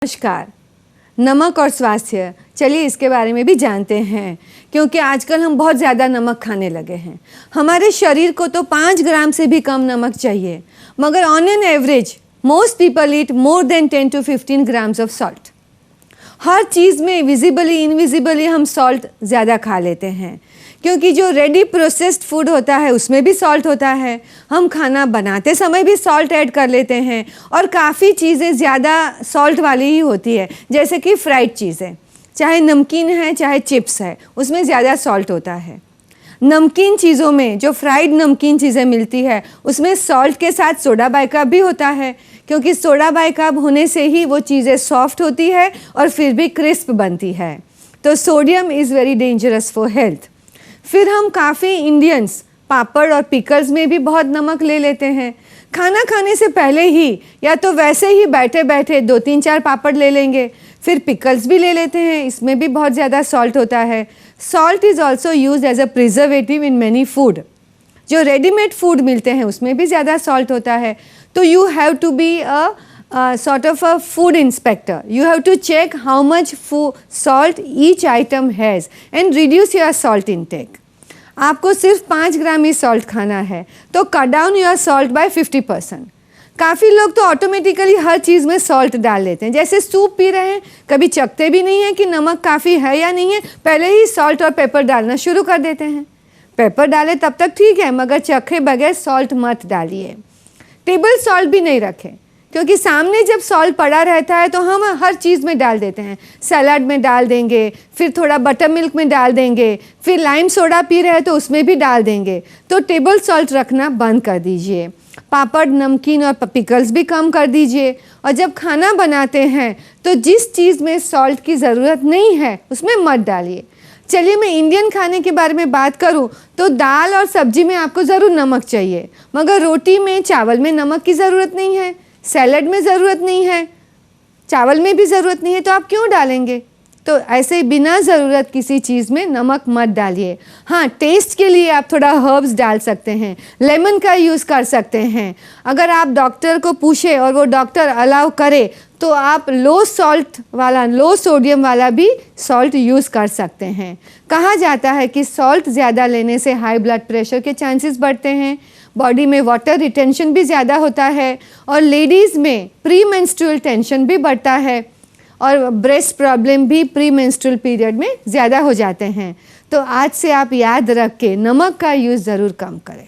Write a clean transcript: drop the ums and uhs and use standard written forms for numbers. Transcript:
नमस्कार। नमक और स्वास्थ्य, चलिए इसके बारे में भी जानते हैं, क्योंकि आजकल हम बहुत ज़्यादा नमक खाने लगे हैं। हमारे शरीर को तो 5 ग्राम से भी कम नमक चाहिए, मगर on an average most people eat more than 10 to 15 grams of salt. हर चीज़ में विजिबली इनविजिबली हम सॉल्ट ज़्यादा खा लेते हैं, क्योंकि जो रेडी प्रोसेस्ड फूड होता है उसमें भी सॉल्ट होता है। हम खाना बनाते समय भी सॉल्ट ऐड कर लेते हैं, और काफ़ी चीज़ें ज़्यादा सॉल्ट वाली ही होती है, जैसे कि फ्राइड चीज़ें, चाहे नमकीन है चाहे चिप्स है, उसमें ज़्यादा सॉल्ट होता है। नमकीन चीज़ों में जो फ्राइड नमकीन चीज़ें मिलती है उसमें सॉल्ट के साथ सोडा बाइकार्ब भी होता है, क्योंकि सोडा बाइकार्ब होने से ही वो चीज़ें सॉफ्ट होती है और फिर भी क्रिस्प बनती है। तो sodium is very dangerous for health. फिर हम काफ़ी इंडियंस पापड़ और पिकल्स में भी बहुत नमक ले लेते हैं। खाना खाने से पहले ही या तो वैसे ही बैठे बैठे 2-3-4 पापड़ ले लेंगे, फिर पिकल्स भी ले लेते हैं, इसमें भी बहुत ज़्यादा सॉल्ट होता है। Salt is also use as a preservative in many food. जो रेडीमेड फूड मिलते हैं उसमें भी ज़्यादा सॉल्ट होता है। तो you have to be sort of a food inspector. You have to check how much salt each item has and reduce your salt intake. आपको सिर्फ 5 ग्राम ही सॉल्ट खाना है, तो cut down your salt by 50%। काफ़ी लोग तो ऑटोमेटिकली हर चीज़ में सॉल्ट डाल लेते हैं, जैसे सूप पी रहे हैं, कभी चखते भी नहीं है कि नमक काफ़ी है या नहीं है, पहले ही सॉल्ट और पेपर डालना शुरू कर देते हैं। पेपर डालें तब तक ठीक है, मगर चखे बगैर सॉल्ट मत डालिए। टेबल सॉल्ट भी नहीं रखें, क्योंकि सामने जब सॉल्ट पड़ा रहता है तो हम हर चीज़ में डाल देते हैं। सलाद में डाल देंगे, फिर थोड़ा बटर मिल्क में डाल देंगे, फिर लाइम सोडा पी रहे हैं तो उसमें भी डाल देंगे। तो टेबल सॉल्ट रखना बंद कर दीजिए। पापड़, नमकीन और पिकल्स भी कम कर दीजिए। और जब खाना बनाते हैं तो जिस चीज़ में सॉल्ट की ज़रूरत नहीं है उसमें मत डालिए। चलिए मैं इंडियन खाने के बारे में बात करूं तो दाल और सब्जी में आपको ज़रूर नमक चाहिए, मगर रोटी में, चावल में नमक की ज़रूरत नहीं है, सैलड में ज़रूरत नहीं है, चावल में भी ज़रूरत नहीं है, तो आप क्यों डालेंगे? तो ऐसे बिना ज़रूरत किसी चीज़ में नमक मत डालिए। हाँ, टेस्ट के लिए आप थोड़ा हर्ब्स डाल सकते हैं, लेमन का यूज़ कर सकते हैं। अगर आप डॉक्टर को पूछे और वो डॉक्टर अलाउ करे तो आप लो सॉल्ट वाला, लो सोडियम वाला भी सॉल्ट यूज़ कर सकते हैं। कहा जाता है कि सॉल्ट ज़्यादा लेने से हाई ब्लड प्रेशर के चांसेस बढ़ते हैं, बॉडी में वाटर रिटेंशन भी ज़्यादा होता है, और लेडीज़ में प्री मेंस्ट्रुअल टेंशन भी बढ़ता है, और ब्रेस्ट प्रॉब्लम भी प्री मेंस्ट्रुअल पीरियड में ज़्यादा हो जाते हैं। तो आज से आप याद रख के नमक का यूज़ ज़रूर कम करें।